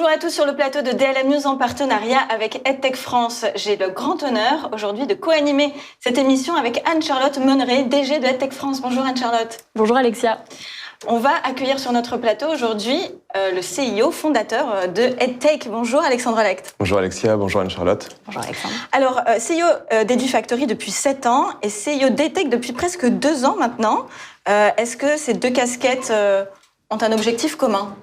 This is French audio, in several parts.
Bonjour à tous sur le plateau de DLM News en partenariat avec EdTech France. J'ai le grand honneur aujourd'hui de co-animer cette émission avec Anne-Charlotte Monneret, DG de EdTech France. Bonjour Anne-Charlotte. Bonjour Alexia. On va accueillir sur notre plateau aujourd'hui le CIO, fondateur de EdTech. Bonjour Alexandre Lecht. Bonjour Alexia, bonjour Anne-Charlotte. Bonjour Alexandre. Alors, CIO d'EduFactory depuis 7 ans et CIO d'EdTech depuis presque 2 ans maintenant. Est-ce que ces deux casquettes ont un objectif commun ?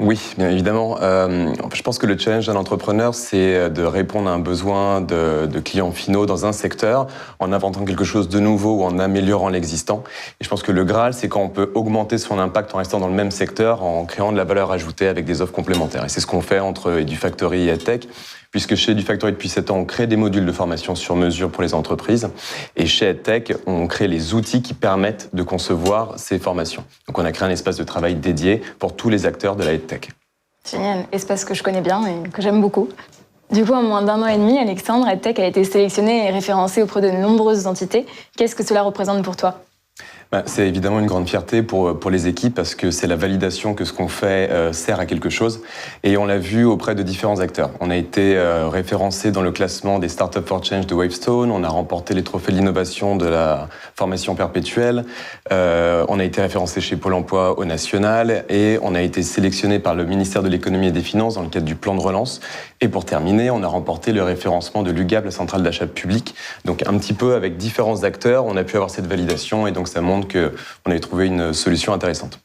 Oui, bien évidemment. Je pense que le challenge d'un entrepreneur, c'est de répondre à un besoin de clients finaux dans un secteur en inventant quelque chose de nouveau ou en améliorant l'existant. Et je pense que le Graal, c'est quand on peut augmenter son impact en restant dans le même secteur, en créant de la valeur ajoutée avec des offres complémentaires. Et c'est ce qu'on fait entre EduFactory et EdTech, puisque chez EduFactory, depuis 7 ans, on crée des modules de formation sur mesure pour les entreprises. Et chez EdTech, on crée les outils qui permettent de concevoir ces formations. Donc on a créé un espace de travail dédié pour tous les acteurs de la EdTech. Génial, espace que je connais bien et que j'aime beaucoup. Du coup, en moins d'1 an et demi, Alexandre, EdTech a été sélectionné et référencé auprès de nombreuses entités. Qu'est-ce que cela représente pour toi ? C'est évidemment une grande fierté pour les équipes parce que c'est la validation que ce qu'on fait sert à quelque chose. Et on l'a vu auprès de différents acteurs. On a été référencé dans le classement des Startups for Change de Wavestone. On a remporté les trophées de l'innovation de la formation perpétuelle. On a été référencé chez Pôle emploi au national. Et on a été sélectionné par le ministère de l'économie et des finances dans le cadre du plan de relance. Et pour terminer, on a remporté le référencement de l'UGAP, la centrale d'achat public. Donc un petit peu avec différents acteurs, on a pu avoir cette validation et donc ça montre qu'on avait trouvé une solution intéressante.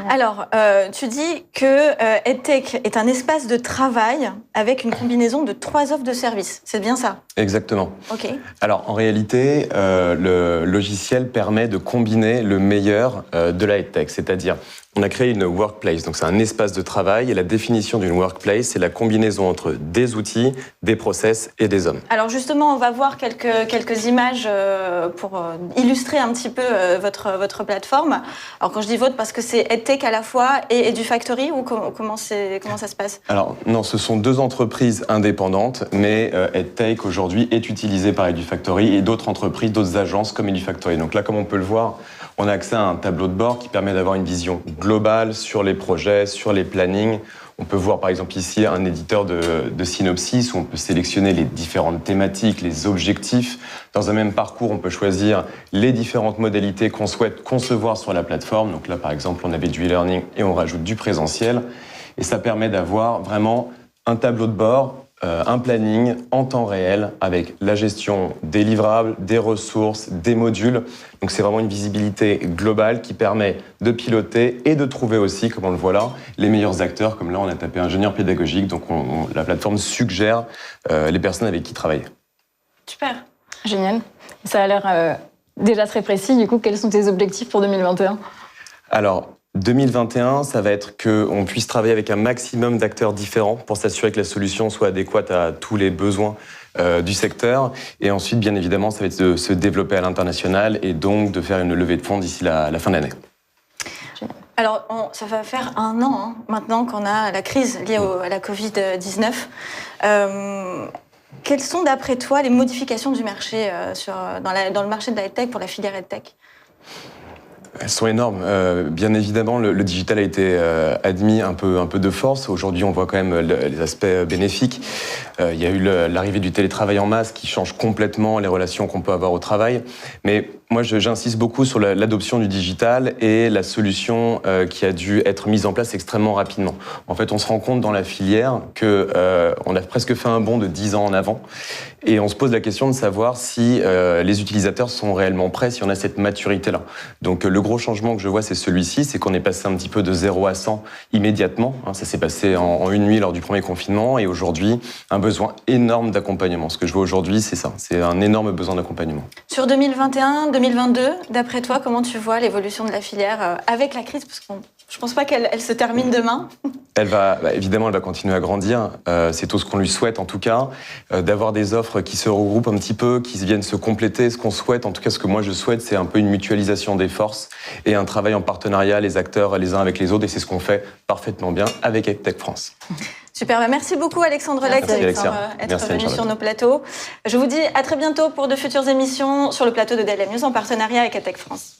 Alors, tu dis que EdTech est un espace de travail avec une combinaison de 3 offres de services. C'est bien ça ? Exactement. Ok. Alors, en réalité, le logiciel permet de combiner le meilleur de la EdTech, c'est-à-dire on a créé une workplace, donc c'est un espace de travail, et la définition d'une workplace, c'est la combinaison entre des outils, des process et des hommes. Alors justement, on va voir quelques images pour illustrer un petit peu votre plateforme. Alors quand je dis votre, parce que c'est EdTech à la fois et EduFactory, ou comment ça se passe ? Alors non, ce sont 2 entreprises indépendantes, mais EdTech aujourd'hui est utilisé par EduFactory et d'autres entreprises, d'autres agences comme EduFactory. Donc là, comme on peut le voir, on a accès à un tableau de bord qui permet d'avoir une vision globale sur les projets, sur les plannings. On peut voir par exemple ici un éditeur de synopsis où on peut sélectionner les différentes thématiques, les objectifs. Dans un même parcours, on peut choisir les différentes modalités qu'on souhaite concevoir sur la plateforme. Donc là, par exemple, on avait du e-learning et on rajoute du présentiel. Et ça permet d'avoir vraiment un tableau de bord, un planning en temps réel avec la gestion des livrables, des ressources, des modules. Donc c'est vraiment une visibilité globale qui permet de piloter et de trouver aussi, comme on le voit là, les meilleurs acteurs. Comme là, on a tapé ingénieur pédagogique, donc la plateforme suggère les personnes avec qui travailler. Super. Génial. Ça a l'air déjà très précis. Du coup, quels sont tes objectifs pour 2021 ? Alors, 2021, ça va être qu'on puisse travailler avec un maximum d'acteurs différents pour s'assurer que la solution soit adéquate à tous les besoins du secteur. Et ensuite, bien évidemment, ça va être de se développer à l'international et donc de faire une levée de fonds d'ici la fin de l'année. Alors, ça va faire 1 an maintenant qu'on a la crise liée à la Covid-19. Quelles sont, d'après toi, les modifications du marché dans le marché de la EdTech pour la filière EdTech ? Elles sont énormes. Bien évidemment, le digital a été admis un peu de force. Aujourd'hui, on voit quand même les aspects bénéfiques. Il y a eu l'arrivée du télétravail en masse qui change complètement les relations qu'on peut avoir au travail. Mais moi, j'insiste beaucoup sur l'adoption du digital et la solution qui a dû être mise en place extrêmement rapidement. En fait, on se rend compte dans la filière qu'on a presque fait un bond de 10 ans en avant. Et on se pose la question de savoir si les utilisateurs sont réellement prêts, si on a cette maturité-là. Donc le gros changement que je vois, c'est celui-ci, c'est qu'on est passé un petit peu de 0 à 100 immédiatement. Ça s'est passé en 1 nuit lors du premier confinement et aujourd'hui, un besoin énorme d'accompagnement. Ce que je vois aujourd'hui, c'est ça, c'est un énorme besoin d'accompagnement. Sur 2021, 2022, d'après toi, comment tu vois l'évolution de la filière avec la crise ? Parce que je ne pense pas qu'elle se termine demain. Évidemment, elle va continuer à grandir. C'est tout ce qu'on lui souhaite, en tout cas, d'avoir des offres qui se regroupent un petit peu, qui viennent se compléter. Ce qu'on souhaite, en tout cas, ce que moi je souhaite, c'est un peu une mutualisation des forces et un travail en partenariat, les acteurs les uns avec les autres. Et c'est ce qu'on fait parfaitement bien avec EdTech France. Super, merci beaucoup Alexandre Lecht d'être venu sur nos plateaux. Je vous dis à très bientôt pour de futures émissions sur le plateau de DLM News en partenariat avec EdTech France.